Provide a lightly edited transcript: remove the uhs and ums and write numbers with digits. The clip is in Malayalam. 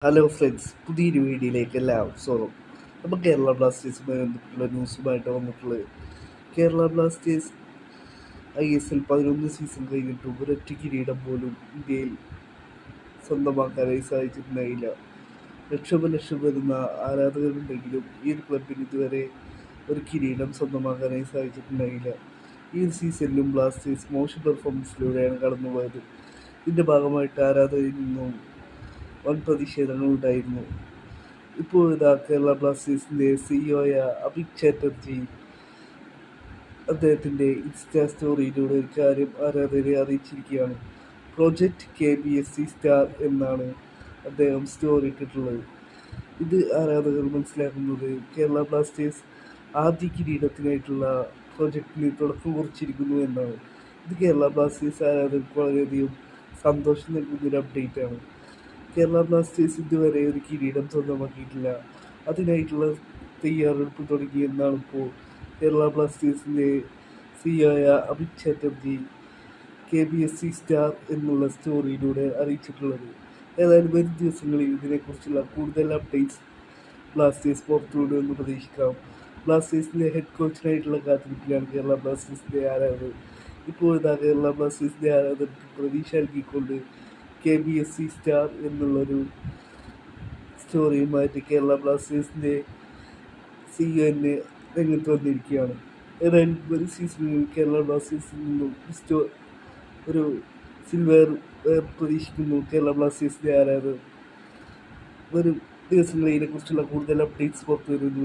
ഹലോ ഫ്രണ്ട്സ്, പുതിയൊരു വീഡിയോയിലേക്ക് എല്ലാവർക്കും സ്വാഗതം. നമ്മൾ കേരള ബ്ലാസ്റ്റേഴ്സുമായി ബന്ധപ്പെട്ടുള്ള ന്യൂസുമായിട്ട് വന്നിട്ടുള്ളത്. കേരള ബ്ലാസ്റ്റേഴ്സ് ISL 11 സീസൺ കഴിഞ്ഞിട്ടും ഒരൊറ്റ കിരീടം പോലും ഇന്ത്യയിൽ സ്വന്തമാക്കാനായി സാധിച്ചിട്ടുണ്ടായില്ല. ലക്ഷം വരുന്ന ആരാധകരുണ്ടെങ്കിലും ഈ ഒരു ക്ലബിന് ഇതുവരെ ഒരു കിരീടം സ്വന്തമാക്കാനായി സാധിച്ചിട്ടുണ്ടായില്ല. ഈ ഒരു സീസണിലും ബ്ലാസ്റ്റേഴ്സ് മോശം പെർഫോമൻസിലൂടെയാണ് കടന്നുപോയത്. ഇതിൻ്റെ ഭാഗമായിട്ട് ആരാധകരിൽ നിന്നും വൻ പ്രതിഷേധങ്ങളുണ്ടായിരുന്നു. ഇപ്പോൾ ഇതാ കേരള ബ്ലാസ്റ്റേഴ്സിൻ്റെ CEO ആയ അഭിക് ചാറ്റർജി അദ്ദേഹത്തിൻ്റെ ഇൻസ്റ്റാ സ്റ്റോറിയിലൂടെ ഒരു കാര്യം ആരാധകരെ അറിയിച്ചിരിക്കുകയാണ്. പ്രോജക്റ്റ് KBSC സ്റ്റാർ എന്നാണ് അദ്ദേഹം സ്റ്റോറി ഇട്ടിട്ടുള്ളത്. ഇത് ആരാധകർ മനസ്സിലാക്കുന്നത് കേരള ബ്ലാസ്റ്റേഴ്സ് ആദ്യ കിരീടത്തിനായിട്ടുള്ള പ്രോജക്റ്റിന് തുടക്കം കുറിച്ചിരിക്കുന്നു എന്നാണ്. ഇത് കേരള ബ്ലാസ്റ്റേഴ്സ് ആരാധകർക്ക് വളരെയധികം സന്തോഷം നൽകുന്നൊരു അപ്ഡേറ്റ് ആണ്. കേരള ബ്ലാസ്റ്റേഴ്സ് ഇതുവരെ ഒരു കിരീടം സ്വന്തമാക്കിയിട്ടില്ല. അതിനായിട്ടുള്ള തയ്യാറെടുപ്പ് തുടങ്ങിയെന്നാണ് ഇപ്പോൾ കേരള ബ്ലാസ്റ്റേഴ്സിൻ്റെ CEO ആയ അഭിക് ചാറ്റർജി KBSC സ്റ്റാർ എന്നുള്ള സ്റ്റോറിയിലൂടെ അറിയിച്ചിട്ടുള്ളത്. ഏതായാലും വരും ദിവസങ്ങളിൽ ഇതിനെക്കുറിച്ചുള്ള കൂടുതൽ അപ്ഡേറ്റ്സ് ബ്ലാസ്റ്റേഴ്സ് പുറത്തുവിടുമെന്ന് പ്രതീക്ഷിക്കാം. ബ്ലാസ്റ്റേഴ്സിൻ്റെ ഹെഡ് കോച്ചിനായിട്ടുള്ള കാത്തിരിപ്പിലാണ് കേരള ബ്ലാസ്റ്റേഴ്സിൻ്റെ ആരാധകർ. ഇപ്പോൾ ഇതാ കേരള ബ്ലാസ്റ്റേഴ്സിൻ്റെ ആരാധകർക്ക് പ്രതീക്ഷ നൽകിക്കൊണ്ട് KBSC സ്റ്റാർ എന്നുള്ളൊരു സ്റ്റോറിയുമായിട്ട് കേരള ബ്ലാസ്റ്റേഴ്സിൻ്റെ CEO തന്നെ രംഗത്ത് വന്നിരിക്കുകയാണ്. ഏതായാലും വരും സീസണിൽ കേരള ബ്ലാസ്റ്റേഴ്സിൽ നിന്നും ഒരു സിൽവർ പ്രതീക്ഷിക്കുന്നു കേരള ബ്ലാസ്റ്റേഴ്സിൻ്റെ ആരാധകർ. വരും ദിവസങ്ങളിൽ ഇതിനെക്കുറിച്ചുള്ള കൂടുതൽ അപ്ഡേറ്റ്സ് പുറത്തു വരുന്നു.